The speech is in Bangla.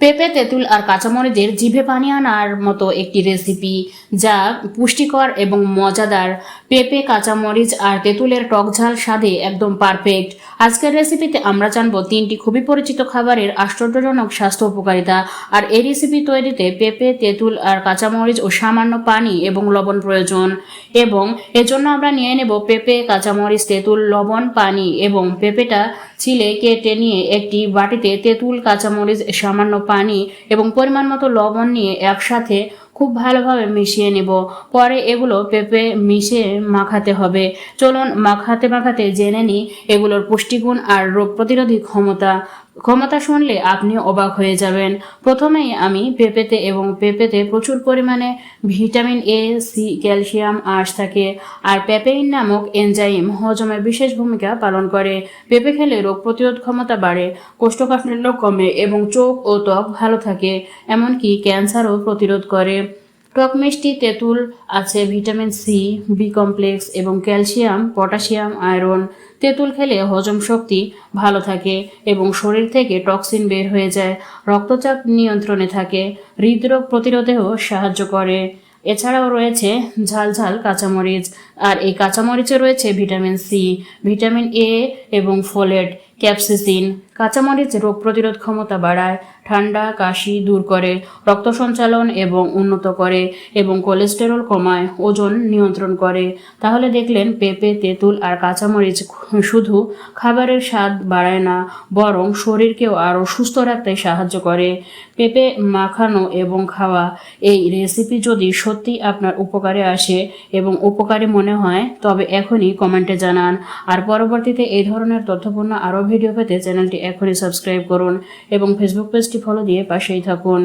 পেঁপে, তেঁতুল আর কাঁচামরিচের জিভে পানি আনার মতো একটি রেসিপি যা পুষ্টিকর এবং মজাদার। পেঁপে, কাঁচামরিচ আর তেঁতুলের টকঝাল স্বাদে একদম পারফেক্ট। আজকের রেসিপিতে আমরা জানবো 3টি খুবই পরিচিত খাবারের আশ্চর্যজনক স্বাস্থ্য উপকারিতা। আর এই রেসিপি তৈরিতে পেঁপে, তেঁতুল আর কাঁচামরিচ ও সামান্য পানি এবং লবণ প্রয়োজন। এবং এজন্য আমরা নিয়ে নেব পেঁপে, কাঁচামরিচ, তেঁতুল, লবণ, পানি এবং পেঁপেটা ছিলে কেটে নিয়ে একটি বাটিতে তেঁতুল, কাঁচামরিচ, সামান্য পানি এবং পরিমাণ মতো লবণ নিয়ে একসাথে খুব ভালোভাবে মিশিয়ে নেব। পরে এগুলো পেঁপে মিশিয়ে মাখাতে হবে। চলুন মাখাতে মাখাতে জেনে নিই এগুলোর পুষ্টিগুণ আর রোগ প্রতিরোধী ক্ষমতা শুনলে আপনি অবাক হয়ে যাবেন। প্রথমেই আমি পেঁপেতে প্রচুর পরিমাণে ভিটামিন এ, সি, ক্যালসিয়াম, আঁশ থাকে। আর পেপেইন নামক এনজাইম হজমে বিশেষ ভূমিকা পালন করে। পেঁপে খেলে রোগ প্রতিরোধ ক্ষমতা বাড়ে, কোষ্ঠকাঠিন্য কমে এবং চোখ ও ত্বক ভালো থাকে। এমনকি ক্যান্সারও প্রতিরোধ করে। টক মিষ্টি তেঁতুল আছে ভিটামিন সি, বি কমপ্লেক্স এবং ক্যালসিয়াম, পটাশিয়াম, আয়রন। তেঁতুল খেলে হজম শক্তি ভালো থাকে এবং শরীর থেকে টক্সিন বের হয়ে যায়। রক্তচাপ নিয়ন্ত্রণে থাকে, হৃদরোগ প্রতিরোধেও সাহায্য করে। এছাড়াও রয়েছে ঝাল ঝাল কাঁচামরিচ, আর এই কাঁচামরিচে রয়েছে ভিটামিন সি, ভিটামিন এ এবং ফোলেট, ক্যাপসিসিন। কাঁচামরিচ রোগ প্রতিরোধ ক্ষমতা বাড়ায়, ঠান্ডা কাশি দূর করে, রক্ত সঞ্চালন এবং উন্নত করে এবং কোলেস্টেরল কমায়, ওজন নিয়ন্ত্রণ করে। তাহলে দেখলেন পেঁপে, তেঁতুল আর কাঁচামরিচ শুধু খাবারের স্বাদ বাড়ায় না, বরং শরীরকেও আরও সুস্থ রাখতে সাহায্য করে। পেঁপে মাখানো এবং খাওয়া এই রেসিপি যদি সত্যি আপনার উপকারে আসে এবং উপকারী মনে হয় তবে এখনই কমেন্টে জানান। আর পরবর্তীতে এই ধরনের তথ্যপূর্ণ আরও ভিডিও পেতে চ্যানেলটি এখনই সাবস্ক্রাইব করুন এবং ফেসবুক পেজটি ফলো দিয়ে পাশেই থাকুন।